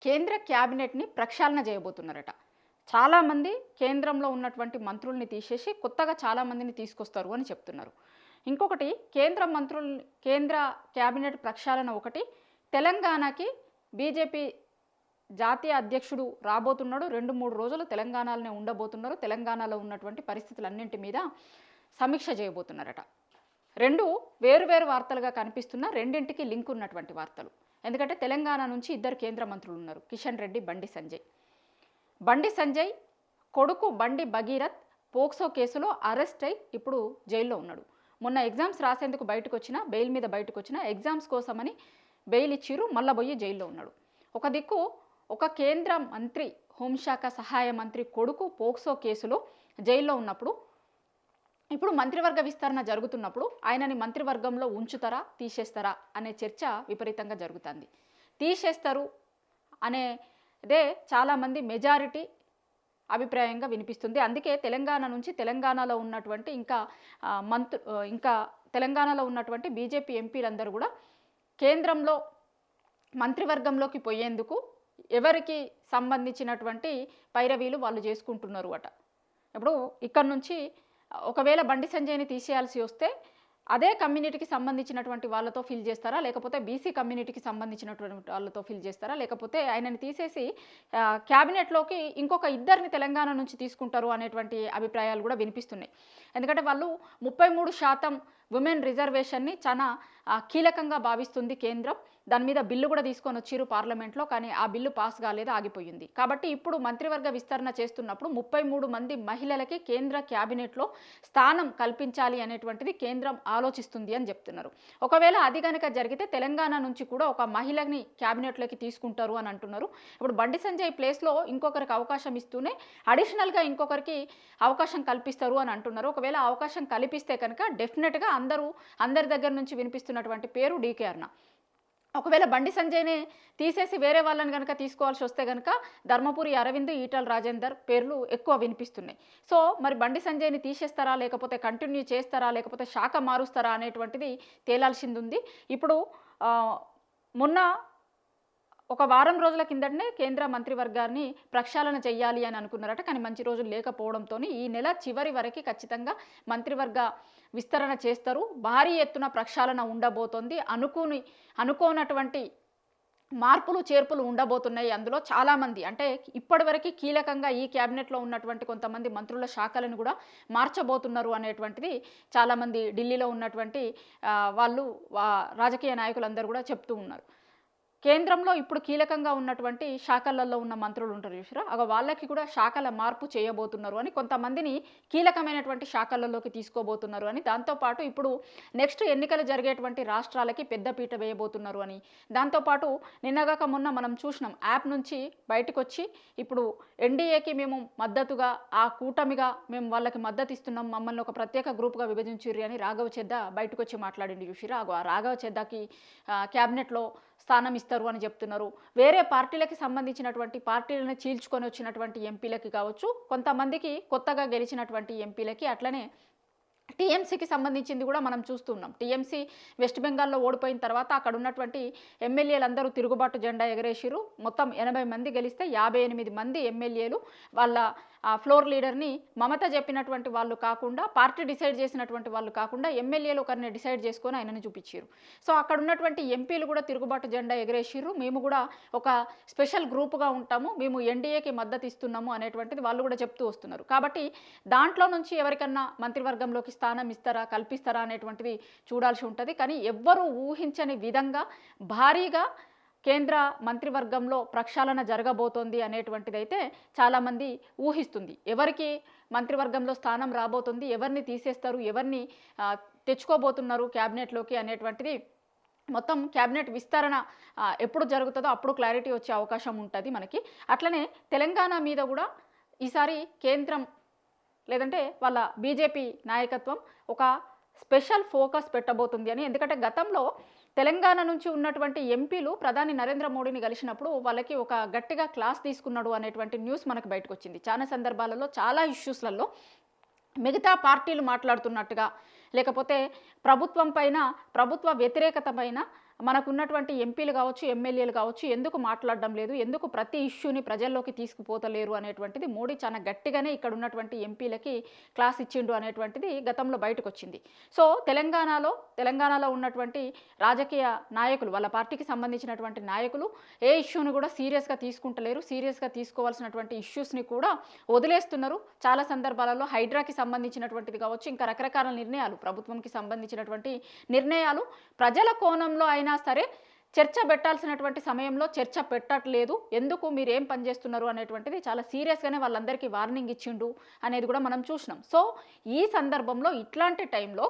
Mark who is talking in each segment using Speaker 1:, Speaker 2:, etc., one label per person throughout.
Speaker 1: కేంద్ర క్యాబినెట్‌ని ప్రక్షాళన చేయబోతున్నారట. చాలామంది కేంద్రంలో ఉన్నటువంటి మంత్రుల్ని తీసేసి కొత్తగా చాలామందిని తీసుకొస్తారు అని చెప్తున్నారు. ఇంకొకటి కేంద్ర క్యాబినెట్ ప్రక్షాళన ఒకటి, తెలంగాణకి బీజేపీ జాతీయ అధ్యక్షుడు రాబోతున్నాడు. 2, 3 రోజులు తెలంగాణలోనే ఉండబోతున్నారు. తెలంగాణలో ఉన్నటువంటి పరిస్థితులన్నింటి మీద సమీక్ష చేయబోతున్నారట. 2 వేరు వేరు వార్తలుగా కనిపిస్తున్న రెండింటికి లింక్ ఉన్నటువంటి వార్తలు. ఎందుకంటే తెలంగాణ నుంచి 2 కేంద్ర మంత్రులు ఉన్నారు. కిషన్ రెడ్డి, బండి సంజయ్ కొడుకు బండి భగీరథ్ పోక్సో కేసులో అరెస్ట్ అయి ఇప్పుడు జైల్లో ఉన్నాడు. మొన్న ఎగ్జామ్స్ రాసేందుకు బెయిల్ మీద బయటకు వచ్చిన ఎగ్జామ్స్ కోసమని బెయిల్ ఇచ్చిరు, మళ్ళా పోయి జైల్లో ఉన్నాడు. ఒక దిక్కు ఒక కేంద్ర మంత్రి, హోంశాఖ సహాయ మంత్రి కొడుకు పోక్సో కేసులో జైల్లో ఉన్నప్పుడు, ఇప్పుడు మంత్రివర్గ విస్తరణ జరుగుతున్నప్పుడు ఆయనని మంత్రివర్గంలో ఉంచుతారా, తీసేస్తారా అనే చర్చ విపరీతంగా జరుగుతుంది. తీసేస్తారు అనేదే చాలామంది మెజారిటీ అభిప్రాయంగా వినిపిస్తుంది. అందుకే తెలంగాణలో ఉన్నటువంటి ఇంకా తెలంగాణలో ఉన్నటువంటి బీజేపీ ఎంపీలందరూ కూడా కేంద్రంలో మంత్రివర్గంలోకి పోయేందుకు ఎవరికి సంబంధించినటువంటి పైరవీలు వాళ్ళు చేసుకుంటున్నారు అట. ఇప్పుడు ఇక్కడ నుంచి ఒకవేళ బండి సంజయ్ని తీసేయాల్సి వస్తే అదే కమ్యూనిటీకి సంబంధించినటువంటి వాళ్ళతో ఫిల్ చేస్తారా, లేకపోతే బీసీ కమ్యూనిటీకి సంబంధించినటువంటి వాళ్ళతో ఫిల్ చేస్తారా, లేకపోతే ఆయనని తీసేసి క్యాబినెట్లోకి ఇంకొక 2 తెలంగాణ నుంచి తీసుకుంటారు అనేటువంటి అభిప్రాయాలు కూడా వినిపిస్తున్నాయి. ఎందుకంటే వాళ్ళు 33% ఉమెన్ రిజర్వేషన్ని చాలా కీలకంగా భావిస్తుంది కేంద్రం. దాని మీద బిల్లు కూడా తీసుకొని వచ్చిరు పార్లమెంట్లో, కానీ ఆ బిల్లు పాస్ కాలేదు, ఆగిపోయింది. కాబట్టి ఇప్పుడు మంత్రివర్గ విస్తరణ చేస్తున్నప్పుడు 33 మంది మహిళలకి కేంద్ర క్యాబినెట్లో స్థానం కల్పించాలి అనేటువంటిది కేంద్రం ఆలోచిస్తుంది అని చెప్తున్నారు. ఒకవేళ అది కనుక జరిగితే తెలంగాణ నుంచి కూడా ఒక మహిళని క్యాబినెట్లోకి తీసుకుంటారు అని అంటున్నారు. ఇప్పుడు బండి సంజయ్ ప్లేస్లో ఇంకొకరికి అవకాశం ఇస్తూనే అడిషనల్గా ఇంకొకరికి అవకాశం కల్పిస్తారు అని అంటున్నారు. ఒకవేళ అవకాశం కల్పిస్తే కనుక డెఫినెట్గా అందరి దగ్గర నుంచి వినిపిస్తున్నటువంటి పేరు డీకే అరుణ. ఒకవేళ బండి సంజయ్నే తీసేసి వేరే వాళ్ళని కనుక తీసుకోవాల్సి వస్తే కనుక ధర్మపురి అరవింద్, ఈటల రాజేందర్ పేర్లు ఎక్కువ వినిపిస్తున్నాయి. సో మరి బండి సంజయ్ని తీసేస్తారా, లేకపోతే కంటిన్యూ చేస్తారా, లేకపోతే శాఖ మారుస్తారా అనేటువంటిది తేలాల్సింది ఉంది. ఇప్పుడు మొన్న ఒక వారం రోజుల కిందటనే కేంద్ర మంత్రివర్గాన్ని ప్రక్షాళన చేయాలి అని అనుకున్నారట. కానీ మంచి రోజులు లేకపోవడంతో ఈ నెల చివరి వరకు ఖచ్చితంగా మంత్రివర్గ విస్తరణ చేస్తారు. భారీ ఎత్తున ప్రక్షాళన ఉండబోతోంది. అనుకోనటువంటి మార్పులు చేర్పులు ఉండబోతున్నాయి. అందులో చాలామంది అంటే ఇప్పటివరకు కీలకంగా ఈ క్యాబినెట్లో ఉన్నటువంటి కొంతమంది మంత్రుల శాఖలను కూడా మార్చబోతున్నారు అనేటువంటిది చాలామంది ఢిల్లీలో ఉన్నటువంటి రాజకీయ నాయకులందరూ కూడా చెప్తూ ఉన్నారు. కేంద్రంలో ఇప్పుడు కీలకంగా ఉన్నటువంటి శాఖలలో ఉన్న మంత్రులు ఉంటారు చూసారా, వాళ్ళకి కూడా శాఖల మార్పు చేయబోతున్నారు అని, కొంతమందిని కీలకమైనటువంటి శాఖలలోకి తీసుకోబోతున్నారు అని, దాంతోపాటు ఇప్పుడు నెక్స్ట్ ఎన్నికలు జరిగేటువంటి రాష్ట్రాలకి పెద్దపీట వేయబోతున్నారు అని, దాంతోపాటు నిన్నగాక మొన్న మనం చూసినాం యాప్ నుంచి బయటకు వచ్చి ఇప్పుడు ఎన్డీఏకి మేము మద్దతుగా, ఆ కూటమిగా మేము వాళ్ళకి మద్దతు ఇస్తున్నాం, మమ్మల్ని ఒక ప్రత్యేక గ్రూప్గా విభజించిర్రు అని రాఘవ చెద్దా బయటకు వచ్చి మాట్లాడింది చూసిరా. ఆ రాఘవ చెద్దాకి క్యాబినెట్లో స్థానం ఇస్తారు అని చెప్తున్నారు. వేరే పార్టీలకి సంబంధించినటువంటి పార్టీలను చీల్చుకొని వచ్చినటువంటి ఎంపీలకి కావచ్చు, కొంతమందికి కొత్తగా గెలిచినటువంటి ఎంపీలకి, అట్లనే టీఎంసీకి సంబంధించింది కూడా మనం చూస్తున్నాం. టీఎంసీ వెస్ట్ బెంగాల్లో ఓడిపోయిన తర్వాత అక్కడ ఉన్నటువంటి ఎమ్మెల్యేలందరూ తిరుగుబాటు జెండా ఎగరేసిరు. మొత్తం 80 మంది గెలిస్తే 58 మంది ఎమ్మెల్యేలు వాళ్ళ ఫ్లోర్ లీడర్ని మమత చెప్పినటువంటి వాళ్ళు కాకుండా, పార్టీ డిసైడ్ చేసినటువంటి వాళ్ళు కాకుండా ఎమ్మెల్యేలు ఒకరిని డిసైడ్ చేసుకొని ఆయనని చూపించారు. సో అక్కడ ఉన్నటువంటి ఎంపీలు కూడా తిరుగుబాటు జెండా ఎగరేసిర్రు. మేము కూడా ఒక స్పెషల్ గ్రూప్గా ఉంటాము, మేము ఎన్డీఏకి మద్దతు ఇస్తున్నాము అనేటువంటిది వాళ్ళు కూడా చెప్తూ వస్తున్నారు. కాబట్టి దాంట్లో నుంచి ఎవరికన్నా మంత్రివర్గంలోకి స్థానం ఇస్తారా, కల్పిస్తారా అనేటువంటిది చూడాల్సి ఉంటుంది. కానీ ఎవ్వరూ ఊహించని విధంగా భారీగా కేంద్ర మంత్రివర్గంలో ప్రక్షాళన జరగబోతోంది అనేటువంటిది అయితే చాలామంది ఊహిస్తుంది. ఎవరికి మంత్రివర్గంలో స్థానం రాబోతుంది, ఎవరిని తీసేస్తారు, ఎవరిని తెచ్చుకోబోతున్నారు క్యాబినెట్లోకి అనేటువంటిది మొత్తం క్యాబినెట్ విస్తరణ ఎప్పుడు జరుగుతుందో అప్పుడు క్లారిటీ వచ్చే అవకాశం ఉంటుంది మనకి. అట్లనే తెలంగాణ మీద కూడా ఈసారి కేంద్రం లేదంటే వాళ్ళ బీజేపీ నాయకత్వం ఒక స్పెషల్ ఫోకస్ పెట్టబోతుంది అని. ఎందుకంటే గతంలో తెలంగాణ నుంచి ఉన్నటువంటి ఎంపీలు ప్రధాని నరేంద్ర మోడీని కలిసినప్పుడు వాళ్ళకి ఒక గట్టిగా క్లాస్ తీసుకున్నాడు అనేటువంటి న్యూస్ మనకు బయటకు వచ్చింది. చాలా సందర్భాలలో చాలా ఇష్యూస్లలో మిగతా పార్టీలు మాట్లాడుతున్నట్టుగా, లేకపోతే ప్రభుత్వం పైన, ప్రభుత్వ వ్యతిరేకత పైన మనకున్నటువంటి ఎంపీలు కావచ్చు, ఎమ్మెల్యేలు కావచ్చు ఎందుకు మాట్లాడడం లేదు, ఎందుకు ప్రతి ఇష్యూని ప్రజల్లోకి తీసుకుపోతలేరు అనేటువంటిది మోడీ చాలా గట్టిగానే ఇక్కడ ఉన్నటువంటి ఎంపీలకి క్లాస్ ఇచ్చిండు అనేటువంటిది గతంలో బయటకు వచ్చింది. సో తెలంగాణలో ఉన్నటువంటి రాజకీయ నాయకులు, వాళ్ళ పార్టీకి సంబంధించినటువంటి నాయకులు ఏ ఇష్యూని కూడా సీరియస్గా తీసుకుంటలేరు. సీరియస్గా తీసుకోవాల్సినటువంటి ఇష్యూస్ని కూడా వదిలేస్తున్నారు. చాలా సందర్భాలలో హైడ్రాకి సంబంధించినటువంటిది కావచ్చు, ఇంకా రకరకాల నిర్ణయాలు, ప్రభుత్వంకి సంబంధించినటువంటి నిర్ణయాలు ప్రజల కోణంలో అయినా సరే చర్చ పెట్టాల్సినటువంటి సమయంలో చర్చ పెట్టట్లేదు. ఎందుకు మీరేం పనిచేస్తున్నారు అనేటువంటిది చాలా సీరియస్గానే వాళ్ళందరికీ వార్నింగ్ ఇచ్చిండు అనేది కూడా మనం చూసినాం. సో ఈ సందర్భంలో ఇట్లాంటి టైంలో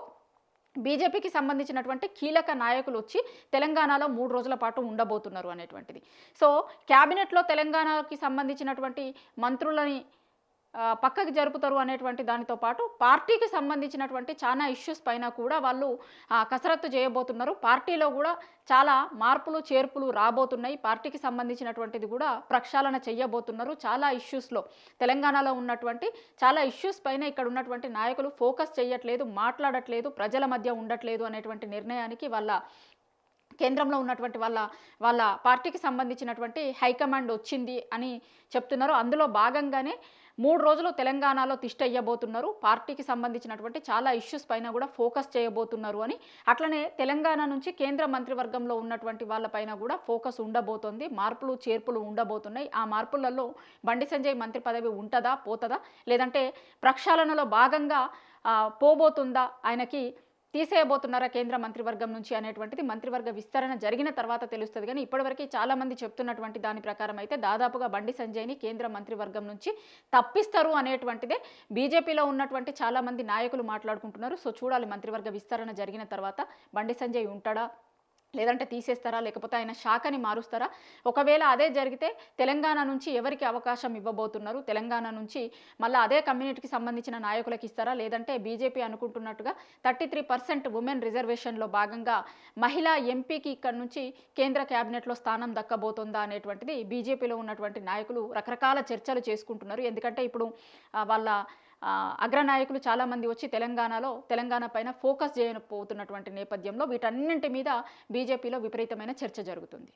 Speaker 1: బీజేపీకి సంబంధించినటువంటి కీలక నాయకులు వచ్చి తెలంగాణలో 3 రోజుల పాటు ఉండబోతున్నారు అనేటువంటిది. సో క్యాబినెట్లో తెలంగాణకి సంబంధించినటువంటి మంత్రులని పక్కకి జరుపుతారు అనేటువంటి దానితో పాటు పార్టీకి సంబంధించినటువంటి చాలా ఇష్యూస్ పైన కూడా వాళ్ళు కసరత్తు చేయబోతున్నారు. పార్టీలో కూడా చాలా మార్పులు చేర్పులు రాబోతున్నాయి. పార్టీకి సంబంధించినటువంటిది కూడా ప్రక్షాళన చేయబోతున్నారు. చాలా ఇష్యూస్లో తెలంగాణలో ఉన్నటువంటి చాలా ఇష్యూస్ పైన ఇక్కడ ఉన్నటువంటి నాయకులు ఫోకస్ చేయట్లేదు, మాట్లాడట్లేదు, ప్రజల మధ్య ఉండట్లేదు అనేటువంటి నిర్ణయానికి కేంద్రంలో ఉన్నటువంటి వాళ్ళ పార్టీకి సంబంధించినటువంటి హైకమాండ్ వచ్చింది అని చెప్తున్నారు. అందులో భాగంగానే 3 రోజులు తెలంగాణలో తిష్టయ్యబోతున్నారు. పార్టీకి సంబంధించినటువంటి చాలా ఇష్యూస్ పైన కూడా ఫోకస్ చేయబోతున్నారు అని, అట్లనే తెలంగాణ నుంచి కేంద్ర మంత్రివర్గంలో ఉన్నటువంటి వాళ్ళపైన కూడా ఫోకస్ ఉండబోతోంది. మార్పులు చేర్పులు ఉండబోతున్నాయి. ఆ మార్పులలో బండి సంజయ్ మంత్రి పదవి ఉంటుందా, పోతుందా, లేదంటే ప్రక్షాళనలో భాగంగా పోబోతుందా, ఆయనకి తీసేయబోతున్నారా కేంద్ర మంత్రివర్గం నుంచి అనేటువంటిది మంత్రివర్గ విస్తరణ జరిగిన తర్వాత తెలుస్తుంది. కానీ ఇప్పటివరకు చాలామంది చెప్తున్నటువంటి దాని ప్రకారం అయితే దాదాపుగా బండి సంజయ్ని కేంద్ర మంత్రివర్గం నుంచి తప్పిస్తారు అనేటువంటిదే బీజేపీలో ఉన్నటువంటి చాలామంది నాయకులు మాట్లాడుకుంటున్నారు. సో చూడాలి మంత్రివర్గ విస్తరణ జరిగిన తర్వాత బండి సంజయ్ ఉంటాడా, లేదంటే తీసేస్తారా, లేకపోతే ఆయన శాఖని మారుస్తారా. ఒకవేళ అదే జరిగితే తెలంగాణ నుంచి ఎవరికి అవకాశం ఇవ్వబోతున్నారు, తెలంగాణ నుంచి మళ్ళీ అదే కమ్యూనిటీకి సంబంధించిన నాయకులకు ఇస్తారా, లేదంటే బీజేపీ అనుకుంటున్నట్టుగా 33% ఉమెన్ రిజర్వేషన్లో భాగంగా మహిళా ఎంపీకి ఇక్కడ నుంచి కేంద్ర క్యాబినెట్లో స్థానం దక్కబోతుందా అనేటువంటిది బీజేపీలో ఉన్నటువంటి నాయకులు రకరకాల చర్చలు చేసుకుంటున్నారు. ఎందుకంటే ఇప్పుడు వాళ్ళ అగ్రనాయకులు చాలామంది వచ్చి తెలంగాణ పైన ఫోకస్ చేయకపోతున్నటువంటి నేపథ్యంలో వీటన్నింటి మీద బీజేపీలో విపరీతమైన చర్చ జరుగుతుంది.